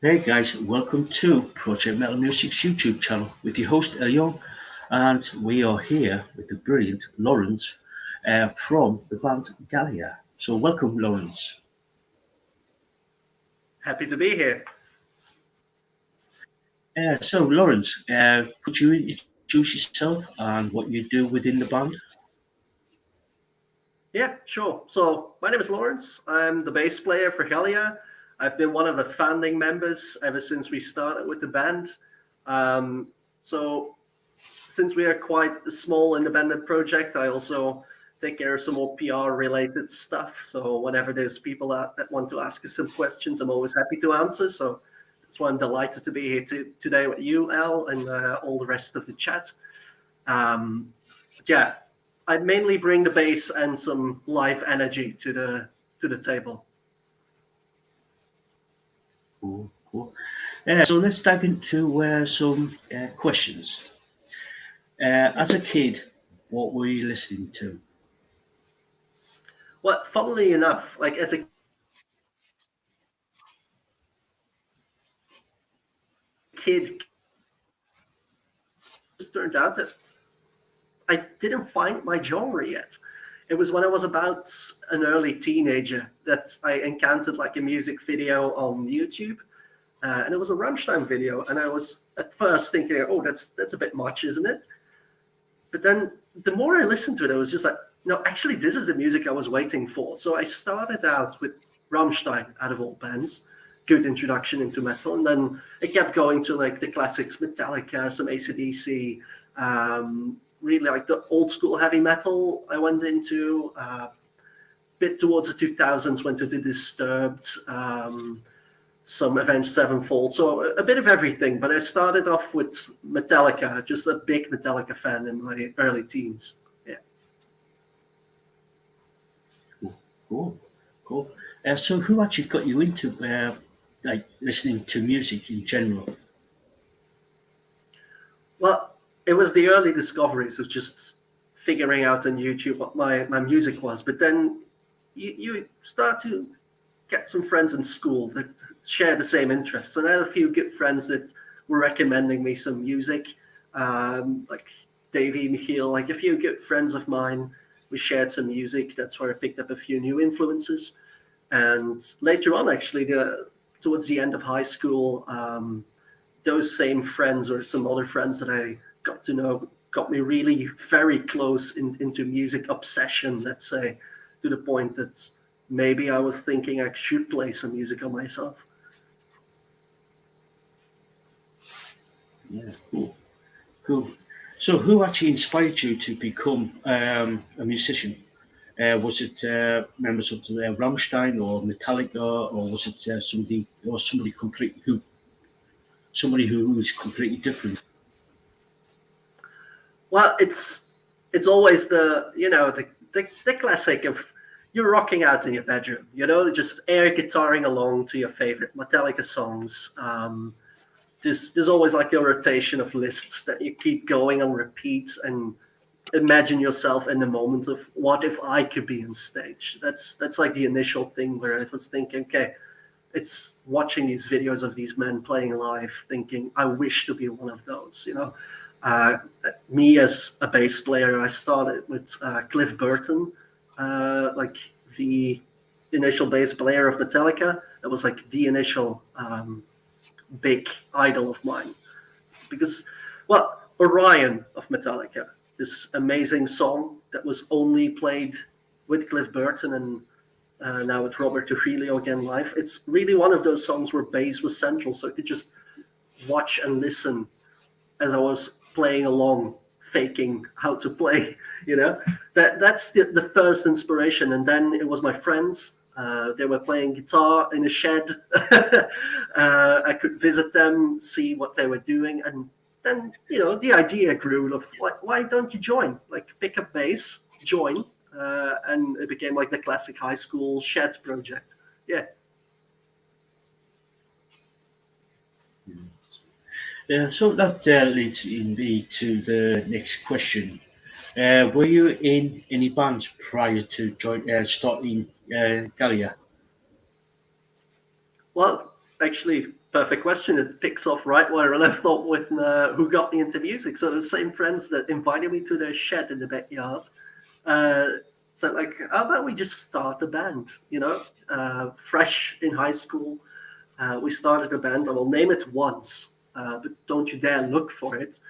Hey guys, welcome to Project Metal Music's YouTube channel with your host Elion, and we are here with the brilliant Lawrence from the band Gallia. So welcome, Lawrence. Happy to be here. So Lawrence, could you introduce yourself and what you do within the band? Yeah, sure. So my name is Lawrence. I'm the bass player for Gallia. I've been one of the founding members ever since we started with the band. Um, so since we are quite a small independent project, I also take care of some more PR related stuff. So whenever there's people that want to ask us some questions, I'm always happy to answer. So that's why I'm delighted to be here today with you, Al, and all the rest of the chat. Um, yeah, I mainly bring the bass and some live energy to the table. Cool, cool. So let's dive into some questions. Yeah. As a kid, what were you listening to? Well, funnily enough, like as a kid, it just turned out that I didn't find my genre yet. It was when I was about an early teenager that I encountered like a music video on YouTube, and it was a Rammstein video. And I was at first thinking, "Oh, that's a bit much, isn't it?" But then the more I listened to it, I was just like, no, actually, this is the music I was waiting for. So I started out with Rammstein, out of all bands, good introduction into metal. And then it kept going to like the classics, Metallica, some AC/DC, really like the old school heavy metal I went into. Bit towards the 2000s, went to the Disturbed, some Avenged Sevenfold, so a bit of everything. But I started off with Metallica, just a big Metallica fan in my early teens. Yeah. Cool, cool. So who actually got you into like listening to music in general? Well, it was the early discoveries of just figuring out on YouTube what my music was. But then you start to get some friends in school that share the same interests. And I had a few good friends that were recommending me some music, like Davey, Michiel, like a few good friends of mine. We shared some music. That's where I picked up a few new influences. And later on, actually, towards the end of high school, those same friends or some other friends that I got to know got me really very close into music obsession, let's say, to the point that maybe I was thinking I should play some music on myself. Yeah, cool, cool. So who actually inspired you to become a musician? Was it members of Rammstein or Metallica, or was it somebody who was completely different? Well, it's always the classic of you're rocking out in your bedroom, just air guitaring along to your favorite Metallica songs. There's always like a rotation of lists that you keep going on repeat and imagine yourself in the moment of what if I could be on stage. That's like the initial thing where I was thinking, okay, it's watching these videos of these men playing live, thinking I wish to be one of those. Uh, Me as a bass player, I started with Cliff Burton, like the initial bass player of Metallica. That was like the initial big idol of mine because, well, Orion of Metallica, this amazing song that was only played with Cliff Burton and now with Robert Trujillo again live. It's really one of those songs where bass was central, so I could just watch and listen as I was playing along, faking how to play. You know, that's the first inspiration, and then it was my friends. They were playing guitar in a shed. I could visit them, see what they were doing, and then the idea grew of like, why don't you join? Like, pick up bass, join, and it became like the classic high school shed project. Yeah. Yeah, so that leads me to the next question. Were you in any bands prior to starting Gallia? Well, actually, Perfect question. It picks off right where I left off with who got me into music. So the same friends that invited me to their shed in the backyard. Uh, so like, how about we just start a band? Fresh in high school, we started a band. I will name it once, but don't you dare look for it.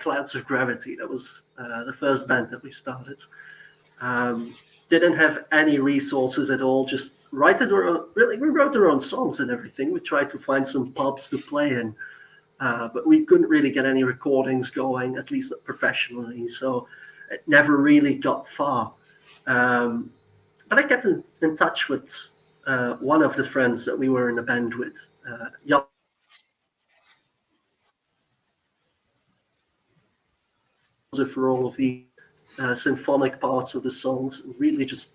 Clouds of Gravity. That was the first band that we started. Um, didn't have any resources at all. Just really, we wrote our own songs and everything. We tried to find some pubs to play in, but we couldn't really get any recordings going, at least professionally. So it never really got far. Um, but I kept in touch with one of the friends that we were in a band with, for all of the symphonic parts of the songs. Really, just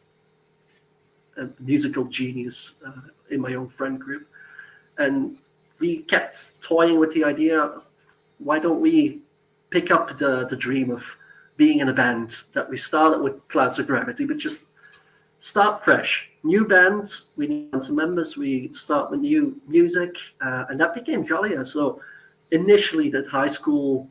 a musical genius in my own friend group, and we kept toying with the idea: why don't we pick up the dream of being in a band that we started with Clouds of Gravity, but just start fresh, new bands. We need some members. We start with new music, and that became Gallia. So initially, that high school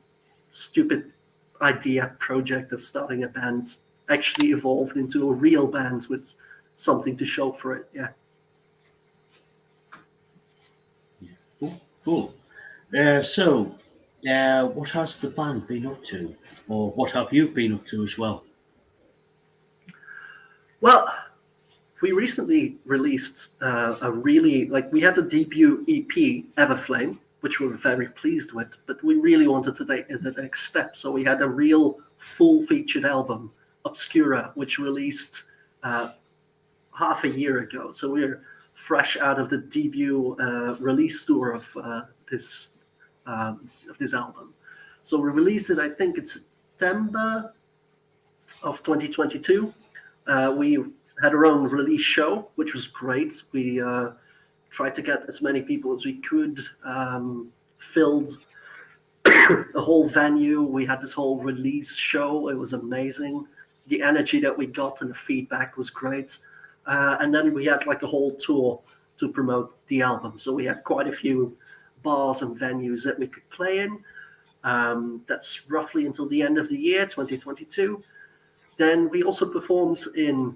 stupid idea project of starting a band actually evolved into a real band with something to show for it. Yeah. Cool. Cool. What has the band been up to, or what have you been up to as well? Well, we recently released a really we had a debut EP, Everflame, which we were very pleased with, but we really wanted to take it the next step. So we had a real full featured album, Obscura, which released half a year ago. So we're fresh out of the debut release tour of this album. So we released it, I think it's September of 2022. We had our own release show, which was great. We tried to get as many people as we could, filled the whole venue. We had this whole release show. It was amazing. The energy that we got and the feedback was great. And then we had like a whole tour to promote the album. So we had quite a few bars and venues that we could play in. That's roughly until the end of the year, 2022. Then we also performed in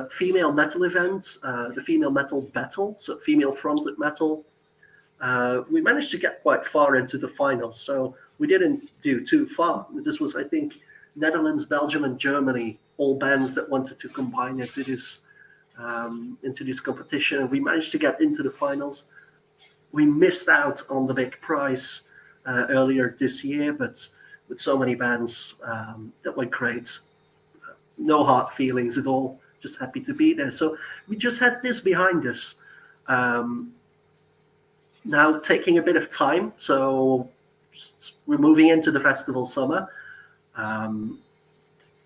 female metal events, the Female Metal Battle, so female fronted metal. We managed to get quite far into the finals, so we didn't do too far. This was, I think, Netherlands, Belgium, and Germany, all bands that wanted to combine into this competition. And we managed to get into the finals. We missed out on the big prize earlier this year, but with so many bands that went great. No hard feelings at all. Just happy to be there. So we just had this behind us. Now taking a bit of time. So we're moving into the festival summer.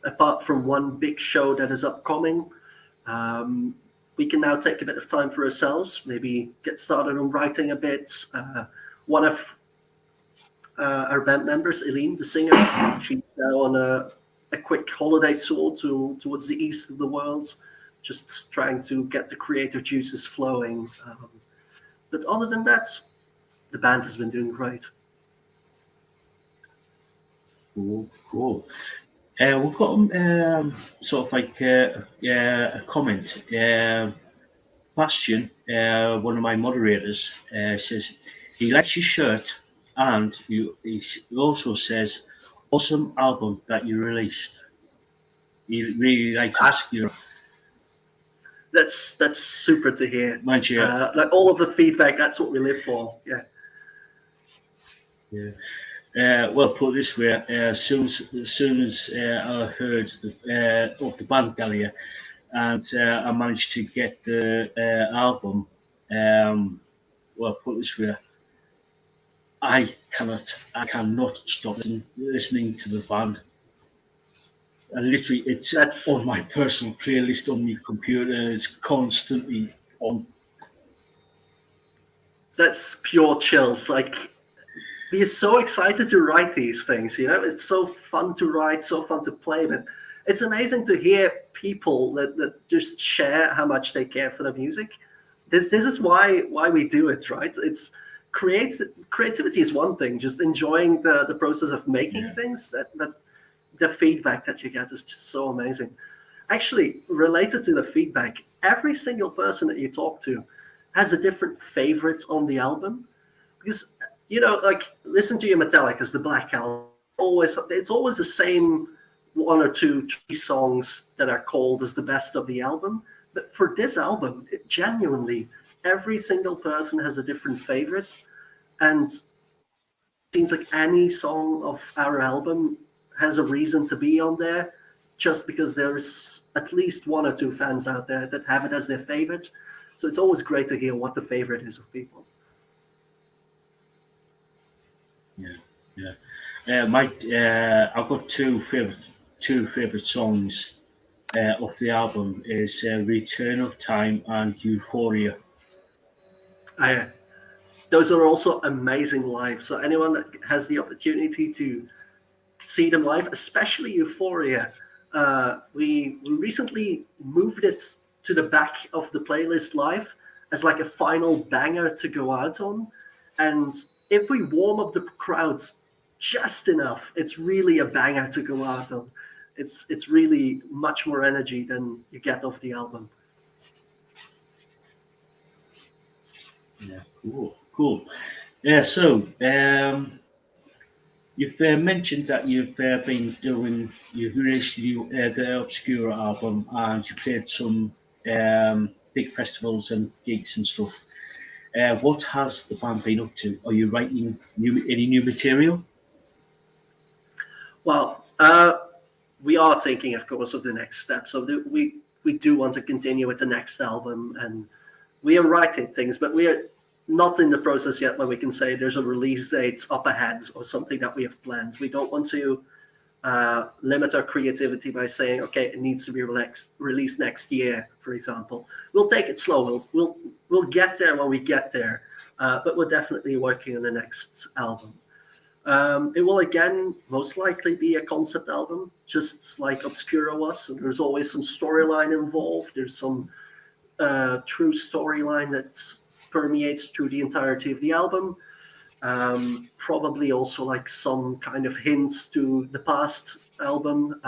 Apart from one big show that is upcoming, we can now take a bit of time for ourselves. Maybe get started on writing a bit. One of our band members, Eileen, the singer, she's now on a quick holiday tour towards the east of the world, just trying to get the creative juices flowing. But other than that, the band has been doing great. Cool, cool. We've got sort of like a comment. Bastion, one of my moderators, says he likes your shirt, and he also says, awesome album that you released. He really likes Obscura. That's super to hear. Mind you, like all of the feedback, that's what we live for. Yeah. Yeah. Well, put it this way, as soon as I heard of the band Gallia, and I managed to get the album, well, put it this way, I cannot stop listening to the band. And literally, that's on my personal playlist on my computer. It's constantly on. That's pure chills. Like, we are so excited to write these things. You know, it's so fun to write, so fun to play. But it's amazing to hear people that just share how much they care for the music. This is why we do it, right? creativity is one thing. Just enjoying the process of making Yeah. things. That the feedback that you get is just so amazing. Actually, related to the feedback, every single person that you talk to has a different favorite on the album because like listen to your Metallica's the Black Album. Always, it's always the same one or two, three songs that are called as the best of the album. But for this album, genuinely, every single person has a different favorite, and seems like any song of our album has a reason to be on there, just because there's at least one or two fans out there that have it as their favorite. So it's always great to hear what the favorite is of people. Yeah, yeah. I've got two favorite songs off the album is "Return of Time" and "Euphoria." I, those are also amazing live. So anyone that has the opportunity to see them live, especially Euphoria, we recently moved it to the back of the playlist live as like a final banger to go out on. And if we warm up the crowds just enough, it's really a banger to go out on. It's really much more energy than you get off the album. Yeah, cool, cool. Yeah, so you've mentioned that you've released the Obscura album and you played some big festivals and gigs and stuff. What has the band been up to? Are you writing any new material? Well, we are thinking, of course, of the next step. So we do want to continue with the next album, and we are writing things, but we are not in the process yet where we can say there's a release date up ahead or something that we have planned. We don't want to limit our creativity by saying, okay, it needs to be released next year, for example. We'll take it slow. We'll get there when we get there, but we're definitely working on the next album. It will again most likely be a concept album, just like Obscura was. So there's always some storyline involved. There's some true storyline that permeates through the entirety of the album. Probably also like some kind of hints to the past album,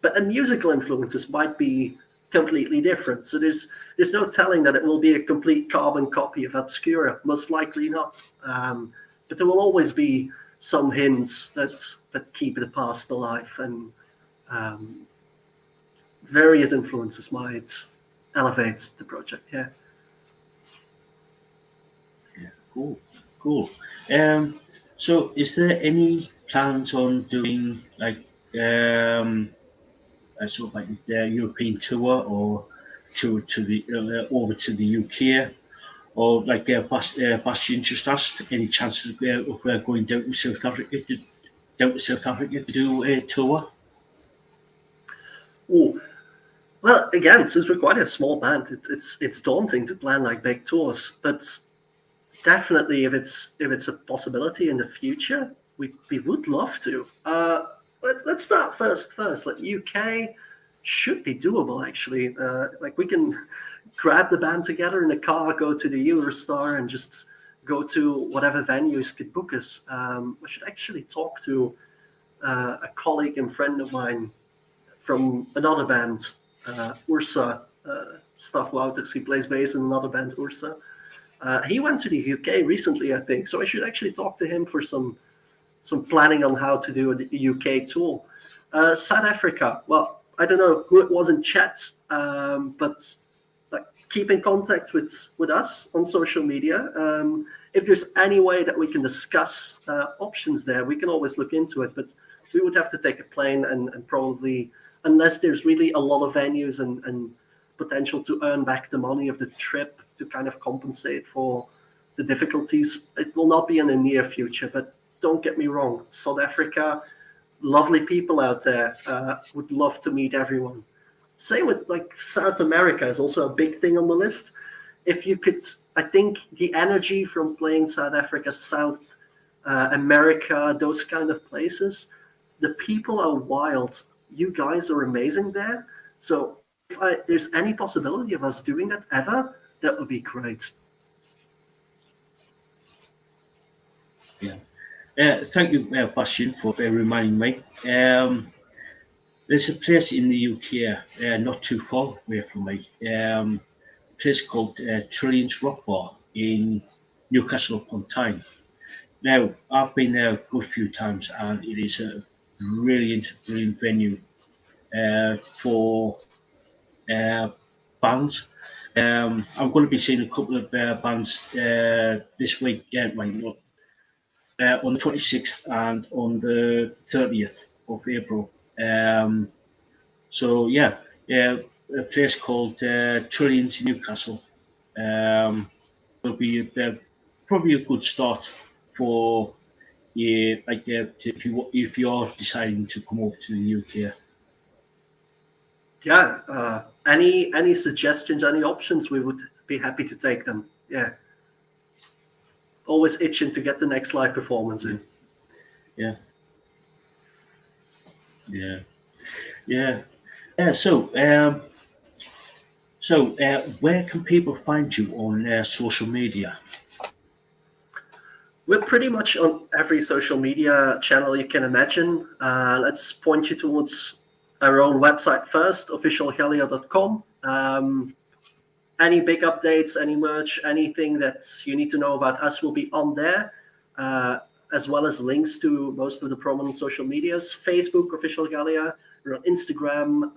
but the musical influences might be completely different. So there's no telling that it will be a complete carbon copy of Obscura. Most likely not. But there will always be some hints that keep the past alive, and um, various influences might elevate the project. Yeah. Yeah, cool, cool. Um, so, is there any plans on doing like a sort of like the European tour or tour to the over to the UK? Or like Bastian just asked, any chances of going down to South Africa to do a tour? Oh, well, again, since we're quite a small band, it's daunting to plan like big tours. But definitely, if it's a possibility in the future, we would love to. Let's start first. Like UK should be doable actually. Like we can grab the band together in a car, go to the Eurostar, and just go to whatever venues could book us. I should actually talk to a colleague and friend of mine from another band, Ursa Staffwouters. He plays bass in another band, Ursa. He went to the UK recently, I think, so I should actually talk to him for some planning on how to do a UK tour. South Africa, well, I don't know who it was in chat, but like keep in contact with us on social media. If there's any way that we can discuss options there, we can always look into it. But we would have to take a plane and probably, unless there's really a lot of venues and potential to earn back the money of the trip to kind of compensate for the difficulties. It will not be in the near future, but don't get me wrong, South Africa, lovely people out there, would love to meet everyone. Same with like South America is also a big thing on the list. If you could, I think the energy from playing South Africa, South America, those kind of places, the people are wild. You guys are amazing there. So if there's any possibility of us doing that ever, that would be great. Yeah. Thank you, Bastian, for reminding me. There's a place in the UK, not too far away from me, a place called Trillian's Rock Bar in Newcastle upon Tyne. Now, I've been there a good few times, and it is a brilliant venue for uh, bands. I'm going to be seeing a couple of bands this week, on the 26th and on the 30th of April. Um, so yeah, a place called Trillions in Newcastle will be probably a good start for if you are deciding to come over to the UK. Yeah. Any suggestions, any options? We would be happy to take them. Yeah. Always itching to get the next live performance Yeah, in. yeah, yeah, yeah, yeah. So, where can people find you on social media? We're pretty much on every social media channel you can imagine. Let's point you towards our own website first, officialgallia.com. Any big updates, any merch, anything that you need to know about us will be on there, uh, as well as links to most of the prominent social medias. Facebook, Official Gallia, we're on Instagram,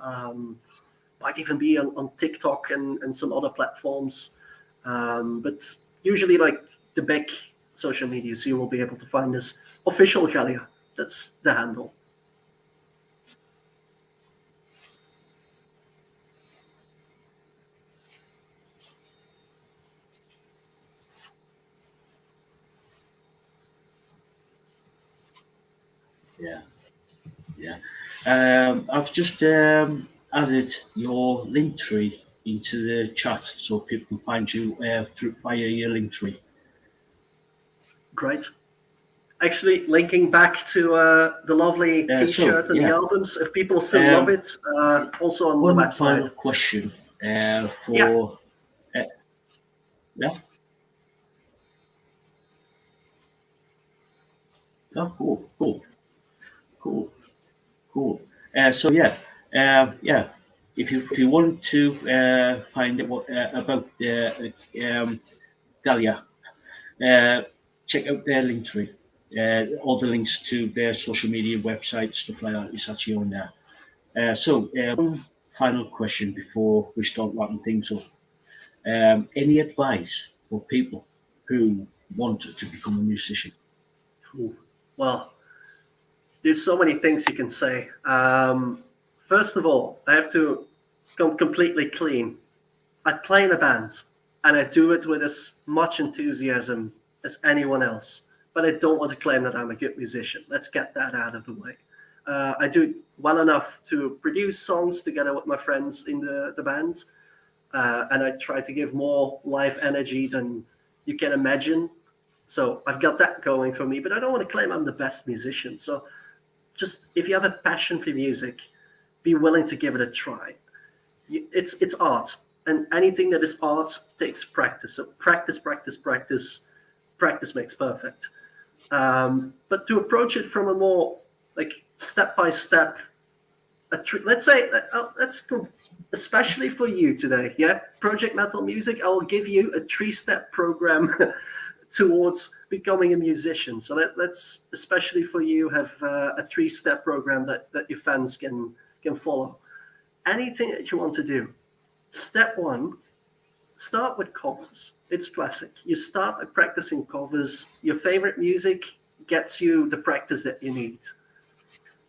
might even be on TikTok and some other platforms. But usually, like the big social medias, you will be able to find us. Official Gallia, that's the handle. Yeah, yeah. I've just added your link tree into the chat so people can find you through via your link tree. Great. Actually, linking back to the lovely So T-shirt and the yeah, albums, if people still love um, it, also on the one website. final question Yeah, for uh, yeah. Oh, cool, cool, cool. So yeah. If you want to find out about Gallia, uh, check out their link tree. All the links to their social media website, stuff like that, is actually on there. One final question before we start wrapping things up. Any advice for people who want to become a musician? Ooh. Well, there's so many things you can say. First of all, I have to come completely clean. I play in a band, and I do it with as much enthusiasm as anyone else. But I don't want to claim that I'm a good musician. Let's get that out of the way. I do well enough to produce songs together with my friends in the band, and I try to give more live energy than you can imagine. So I've got that going for me, but I don't want to claim I'm the best musician. So just if you have a passion for music, be willing to give it a try. It's art, and anything that is art takes practice. So practice makes perfect. But to approach it from a more like step by step, let's say let's go, especially for you today. Yeah, project metal music. I will give you a 3-step program towards becoming a musician. So let's especially for you have a 3-step program that your fans can follow. Anything that you want to do. Step one, start with covers. It's classic. You start by practicing covers. Your favorite music gets you the practice that you need.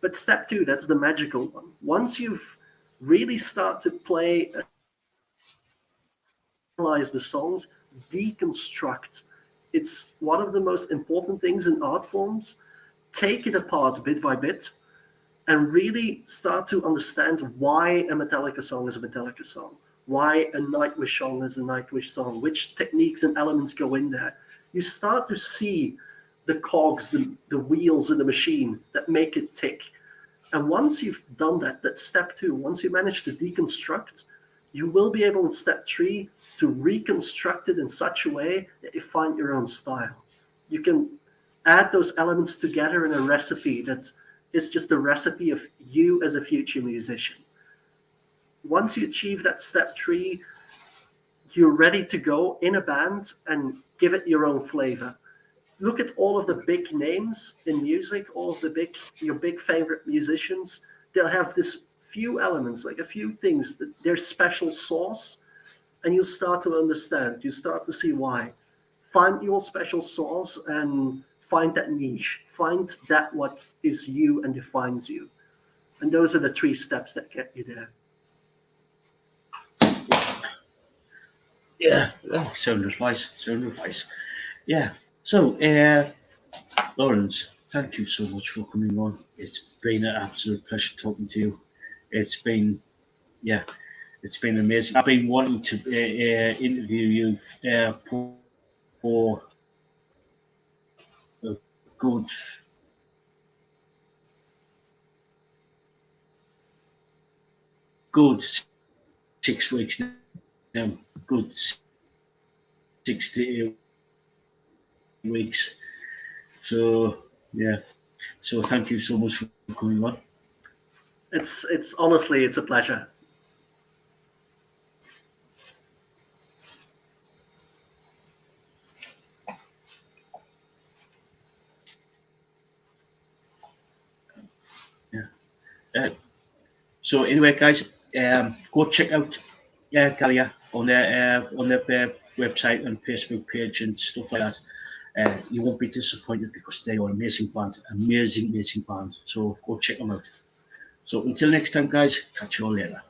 But step two, that's the magical one. Once you've really start to play, analyze the songs, deconstruct. It's one of the most important things in art forms. Take it apart bit by bit and really start to understand why a Metallica song is a Metallica song, why a Nightwish song is a Nightwish song, which techniques and elements go in there. You start to see the cogs, the wheels in the machine that make it tick. And once you've done that, that's step two. Once you manage to deconstruct, you will be able in step three to reconstruct it in such a way that you find your own style. You can Add those elements together in a recipe that is just a recipe of you as a future musician. Once you achieve that step three, you're ready to go in a band and give it your own flavor. Look at all of the big names in music, all of the big your big favorite musicians. They'll have this few elements, like a few things that their special sauce, and you start to understand. You start to see why. Find your special sauce and find that niche. Find that what is you and defines you. And those are the three steps that get you there. Yeah, sound advice, sound advice. Yeah. So, Lawrence, thank you so much for coming on. It's been an absolute pleasure talking to you. It's been, yeah, it's been amazing. I've been wanting to interview you for a good, good 6 weeks now. Good 6 to 8 weeks. So, yeah. So, thank you so much for coming on. It's honestly it's a pleasure. Yeah. So, anyway, guys, go check out Gallia on their website and Facebook page and stuff like that. You won't be disappointed because they are amazing band, amazing band. So go check them out. So until next time, guys, catch you all later.